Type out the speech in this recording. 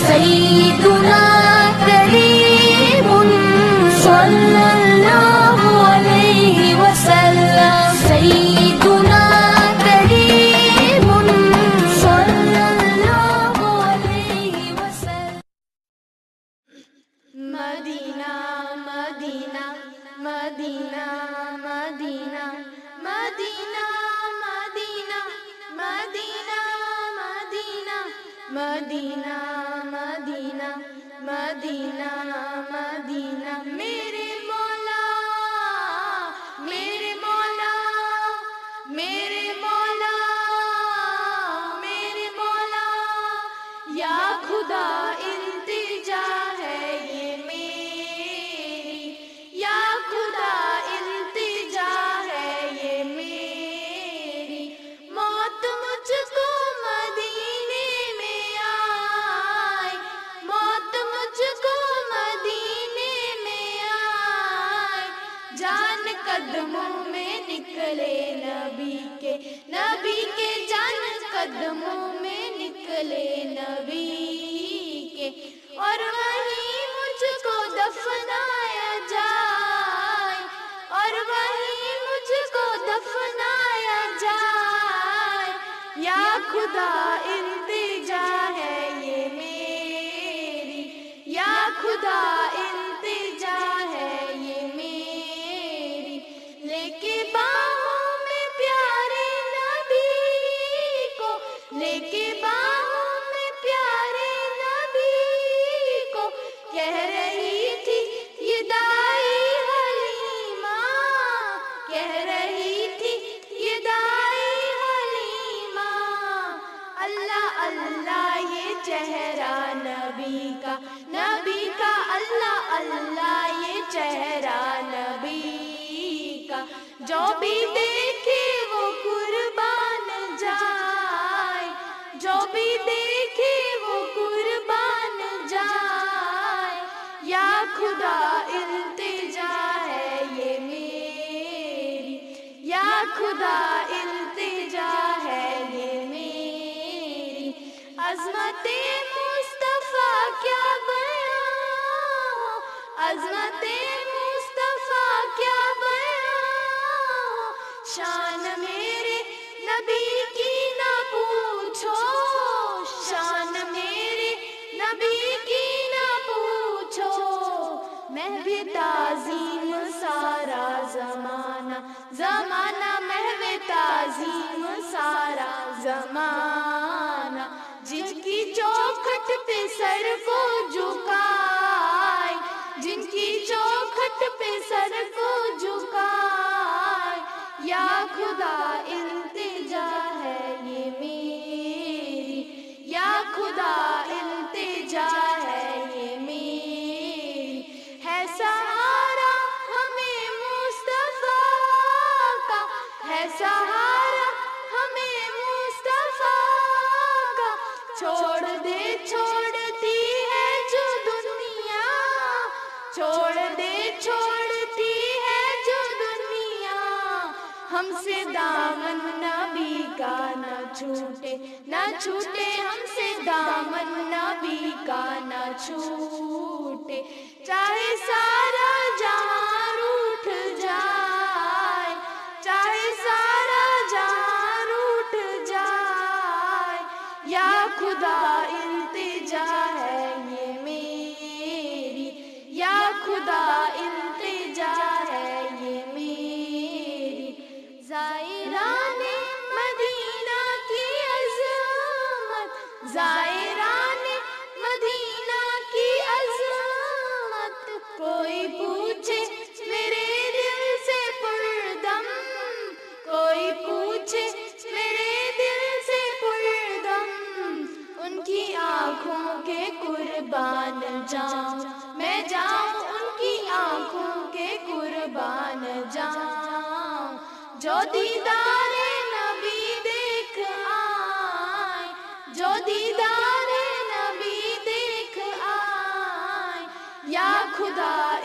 سیدنا کریم صلی اللہ علیہ وسلم، سیدنا کریم صلی اللہ علیہ وسلم۔ مدینہ مدینہ مدینہ مدینہ مدینہ مدینہ مدینہ مدینہ مدینہ مدینہ مدینہ مدینہ، میرے مولا میرے مولا میرے مولا میرے مولا، یا خدا التجا ہے یہ میری، یا خدا التجا ہے یہ میری، موت مجھ کو مدینے میں آئے، موت مجھ کو مدینے میں آئے، جان قدموں میں نکلے نبی کے جان قدموں میں نکلے نبی کے، اور وہیں مجھ کو دفنایا جائے، اور وہیں مجھ کو دفنایا جائے، یا خدا التجا ہے یہ میری، یا خدا التجا ہے یہ میری، لے کے باہوں میں پیارے نبی کو، لے کے باہوں میں پیارے نبی کو، کہہ رہی تھی یہ دائی حلیمہ، کہہ رہی تھی یہ دائی حلیمہ، اللہ اللہ یہ چہرہ نبی کا، نبی کا اللہ اللہ یہ چہرہ نبی کا، جو بھی دیکھے وہ قربان جائے، جو بھی دیکھے وہ قربان جائے، یا خدا التجا ہے یہ میری، یا خدا التجا ہے یہ میری، عظمت مصطفیٰ کیا بیان ہو، عظمت مصطفیٰ کیا بیان ہو، شان میرے نبی کی نہ پوچھو، شان میرے نبی کی نہ پوچھو، محو تعظیم سارا زمانہ، زمانہ محو تعظیم سارا زمانہ، جن کی چوکھٹ پہ سر کو جھکائے، جن کی چوکھٹ پہ سر کو جھکائے، یا خدا التجا ہے یہ میری، یا خدا التجا ہے یہ میری، ہے سہارا ہمیں مصطفیٰ کا، ہے سہارا ہمیں مصطفیٰ کا، چھوڑ دے چھوڑتی ہے جو دنیا، چھوڑ دے چھوڑتی ہے جو دنیا، ہم سے دامن نبی کا نہ چھوٹے، نہ چھوٹے ہم سے دامن نبی کا نہ چھوٹے، چاہے سارا جہاں روٹھ جائے، چاہے سارا جہاں روٹھ جائے، یا خدا التجا ہے یہ میری، یا خدا التجا ہے یہ میری، زائران مدینہ کی عظمت، زائران مدینہ کی عظمت، کوئی پوچھے میرے دل سے پردم، کوئی پوچھے میرے دل سے پردم، ان کی آنکھوں کے قربان جاؤں میں جاؤں، ان کی آنکھوں کے قربان جاؤں، جو دیدار نبی دیکھ آئے، جو دیدار نبی دیکھ آئے، یا خدا